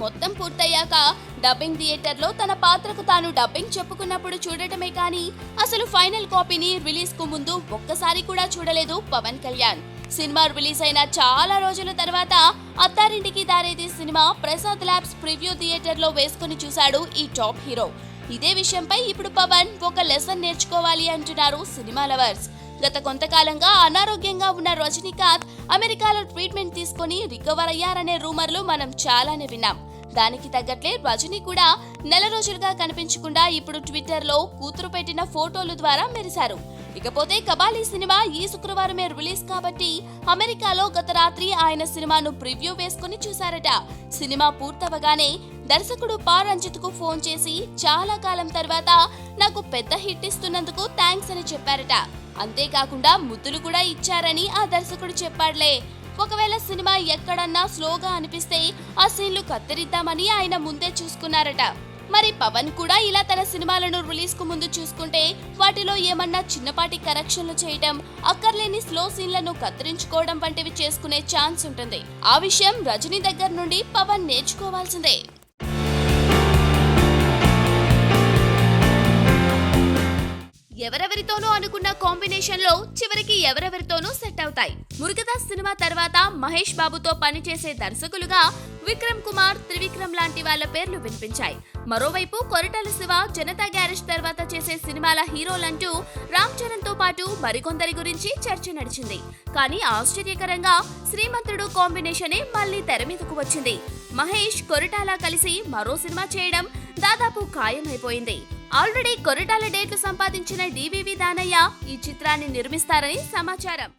మొత్తం పూర్తయ్యాక డబ్బింగ్ థియేటర్లో తన పాత్రకు తాను డబ్బింగ్ చెప్పుకున్నప్పుడు చూడటమే కానీ అసలు ఫైనల్ కాపీని రిలీజ్ కు ముందు ఒక్కసారి కూడా చూడలేదు పవన్ కళ్యాణ్. సినిమా రిలీజ్ అయిన చాలా రోజుల తర్వాత Attarintiki Daredi cinema Prasad labs preview theatre లో వేసుకుని చూశాడు ఈ టాప్ హీరో. ఇదే విషయంపై ఇప్పుడు పవన్ ఒక లెసన్ నేర్చుకోవాలి అంటున్నారు సినిమా లవర్స్. గత కొంతకాలంగా అనారోగ్యంగా ఉన్న రజనీకాంత్ అమెరికాలో ట్రీట్మెంట్ తీసుకుని రికవర్ అయ్యారనే రూమర్లు మనం చాలానే విన్నాం. దానికి తగ్గట్లే రజనీ కూడా నెల రోజులుగా కనిపించకుండా ఇప్పుడు ట్విట్టర్ లో కూతురు పెట్టిన ఫోటోల ద్వారా మెరిశారు. ఇకపోతే కబాలీ సినిమా ఈ శుక్రవారమే రిలీజ్ కాబట్టి అమెరికాలో గత రాత్రి ఆయన సినిమాను ప్రివ్యూ వేసుకుని చూశారట. సినిమా పూర్తవగానే దర్శకుడు పా రంజిత్ కు ఫోన్ చేసి చాలా కాలం తర్వాత నాకు పెద్ద హిట్ ఇస్తున్నందుకు థ్యాంక్స్ అని చెప్పారట. అంతేకాకుండా ముద్దులు కూడా ఇచ్చారని ఆ దర్శకుడు చెప్పాడులే. ఒకవేళ సినిమా ఎక్కడన్నా స్లోగా అనిపిస్తే ఆ సీన్లు కత్తిరిద్దామని ఆయన ముందే చూసుకున్నారట. మరి పవన్ కూడా ఇలా తన సినిమాలను రిలీజ్ కు ముందు చూసుకుంటే వాటిలో ఏమన్నా చిన్నపాటి కరెక్షన్లు చేయడం, అక్కర్లేని స్లో సీన్లను కత్తిరించుకోవడం వంటివి చేసుకునే ఛాన్స్ ఉంటుంది. ఆ విషయం రజనీ దగ్గర నుండి పవన్ నేర్చుకోవాల్సిందే. ఎవరెవరితోనూ అనుకున్న కాంబినేషన్ లో చివరికి ఎవరెవరితోనూ సెట్ అవుతాయి. మురుగదాస్ సినిమా తర్వాత మహేష్ బాబుతో పనిచేసే దర్శకులుగా విక్రమ్ కుమార్, త్రివిక్రమ్ లాంటి వాళ్ళ పేర్లు వినిపించాయి. మరోవైపు కొరటాల శివ జనతా గ్యారేజ్ తర్వాత చేసే సినిమాల హీరోలంటూ రామ్ చరణ్ తో పాటు మరికొందరి గురించి చర్చ నడిచింది. కానీ ఆశ్చర్యకరంగా శ్రీమంతుడు కాంబినేషనే మళ్లీ తెర మీదకు వచ్చింది. మహేష్, కొరటాల కలిసి మరో సినిమా చేయడం దాదాపు ఖాయమైపోయింది. ఆల్రెడీ కొరటాల డేట్లు సంపాదించిన డివివి దానయ్య ఈ చిత్రాన్ని నిర్మిస్తారని సమాచారం.